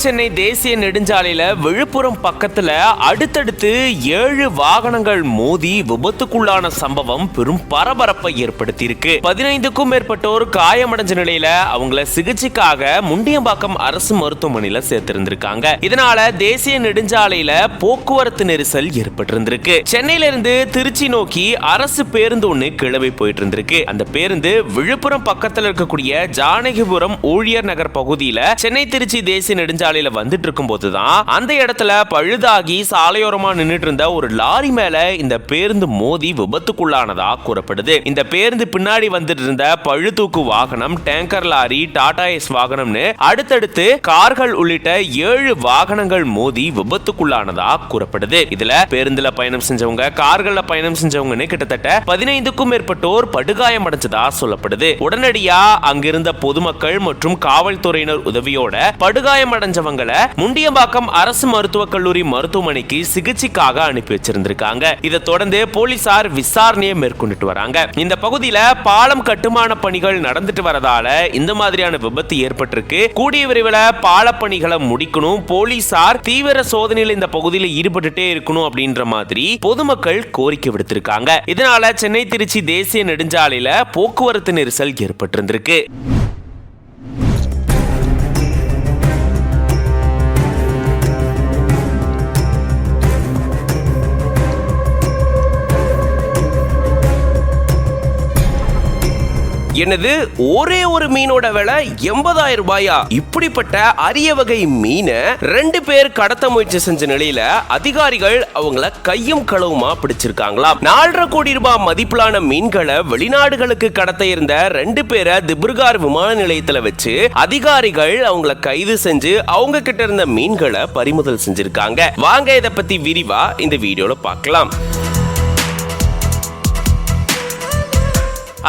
சென்னை தேசிய நெடுஞ்சாலையில விழுப்புரம் பக்கத்துல அடுத்தடுத்து 7 வாகனங்கள் மோதி விபத்துக்குள்ளான சம்பவம் பெரும் பரபரப்பை ஏற்படுத்தியிருக்கு. 15க்கும் மேற்பட்டோர் காயமடைஞ்ச நிலையில அவங்கள சிகிச்சைக்காக முண்டியம்பாக்கம் அரசு மருத்துவமனையில சேர்த்திருந்திருக்காங்க. இதனால தேசிய நெடுஞ்சாலையில போக்குவரத்து நெரிசல் ஏற்பட்டிருந்திருக்கு. சென்னையில இருந்து திருச்சி நோக்கி அரசு பேருந்து ஒண்ணு கிளம்பி போயிட்டு இருந்திருக்கு. அந்த பேருந்து விழுப்புரம் பக்கத்துல இருக்கக்கூடிய ஜானகிபுரம் ஊழியர் நகர் பகுதியில சென்னை திருச்சி தேசிய நெடுஞ்சாலையில வந்துட்டு இருக்கும் போதுதான் அந்த இடத்துல பழுதாகி சாலையோரமா நின்றுட்டு இருந்த ஒரு லாரி மேல இந்த பேருந்து மோதி விபத்துக்குள்ளானதா கூறப்படுது. இந்த பேருந்து பின்னாடி வந்துட்டு இருந்த பழுதூக்கு வாகனம், டேங்கர் லாரி, டாடா எஸ் வாகனம்னு அடுத்தடுத்து கார்கள் உள்ளிட்ட 7 வாகனங்கள் மோதி விபத்துக்குள்ளானதா கூறப்படுது. இதுல பேருந்துல பயணம் செஞ்சவங்க, கார்கள்ல பயணம் செஞ்சவங்கன்னு கிட்டத்தட்ட 15க்கும் மேற்பட்டோர் படுகாயம் அடைஞ்சதா சொல்லப்படுது. உடனடியா அங்கிருந்த பொதுமக்கள் மற்றும் காவல்துறையினர் உதவியோட படுகாயம் அடைஞ்சவங்களை முண்டியம்பாக்கம் அரசு மருத்துவக் கல்லூரி மருத்துவமனைக்கு சிகிச்சைக்காக அனுப்பி வச்சிருந்திருக்காங்க. இதை தொடர்ந்து போலீசார் விசாரணையை மேற்கொண்டுட்டு வராங்க. இந்த பகுதியில பாலம் கட்டுமான பணிகள் நடந்துட்டு வரதால இந்த மாதிரியான விபத்து ஏற்பட்டிருக்கு. கூடிய விரைவில் பால பணிகளை முடிக்கணும், போலீசார் தீவிர சோதனையில் இந்த பகுதியில் ஈடுபட்டுட்டே இருக்கணும் அப்படின்ற மாதிரி பொதுமக்கள் கோரிக்கை விடுத்திருக்காங்க. இதனால சென்னை திருச்சி தேசிய நெடுஞ்சாலையில போக்குவரத்து நெரிசல் ஏற்பட்டிருந்திருக்கு. என்னது, ஒரே ஒரு மீனோட விலை 80,000 ரூபாயா? இப்படிப்பட்ட அரிய வகை மீனை 2 பேர் கடத்த முயற்சி செஞ்ச நிலையில அதிகாரிகள் அவங்கள கையும் களவுமா பிடிச்சிருக்காங்களாம். 4.5 கோடி ரூபாய் மதிப்பிலான மீன்களை வெளிநாடுகளுக்கு கடத்த இருந்த 2 பேரை திப்ருகார் விமான நிலையத்துல வச்சு அதிகாரிகள் அவங்கள கைது செஞ்சு அவங்க கிட்ட இருந்த மீன்களை பறிமுதல் செஞ்சிருக்காங்க. வாங்க இதை பத்தி விரிவா இந்த வீடியோல பார்க்கலாம்.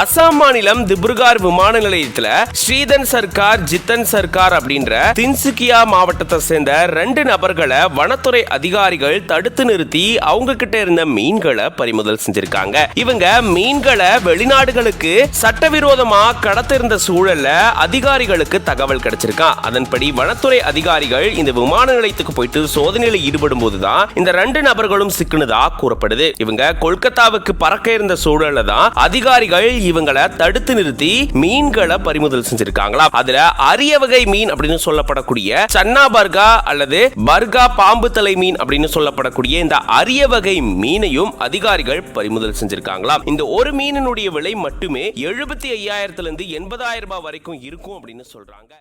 அசாம் மாநிலம் திப்ருகார் விமான நிலையத்துல ஸ்ரீதன் சர்க்கார், ஜித்தன் சர்க்கார் அப்படின்ற தின்சுகியா மாவட்டத்தை சேர்ந்த 2 நபர்களை வனத்துறை அதிகாரிகள் தடுத்து நிறுத்தி அவங்க கிட்ட இருந்த மீன்களை பறிமுதல் செஞ்சிருக்காங்க. இவங்க மீன்களை வெளிநாடுகளுக்கு சட்டவிரோதமா கடத்த இருந்த சூழல்ல அதிகாரிகளுக்கு தகவல் கிடைச்சிருக்கான். அதன்படி வனத்துறை அதிகாரிகள் இந்த விமான நிலையத்துக்கு போயிட்டு சோதனையில ஈடுபடும் போதுதான் இந்த 2 நபர்களும் சிக்கினதா கூறப்படுது. இவங்க கொல்கத்தாவுக்கு பறக்க இருந்த சூழல்ல தான் அதிகாரிகள் இவங்களை தடுத்து நிறுத்தி மீன்களை பறிமுதல் செஞ்சிருக்காங்களாம். அதுல அரிய வகை மீன் அப்படின்னு சொல்லப்படக்கூடிய சன்னா பர்கா அல்லது பர்கா பாம்பு தலை மீன் அப்படின்னு சொல்லப்படக்கூடிய இந்த அரிய வகை மீனையும் அதிகாரிகள் பறிமுதல் செஞ்சிருக்காங்களாம். இந்த ஒரு மீனினுடைய விலை மட்டுமே 75,000 இருந்து 80,000 ரூபாய் வரைக்கும் இருக்கும் அப்படின்னு சொல்றாங்க.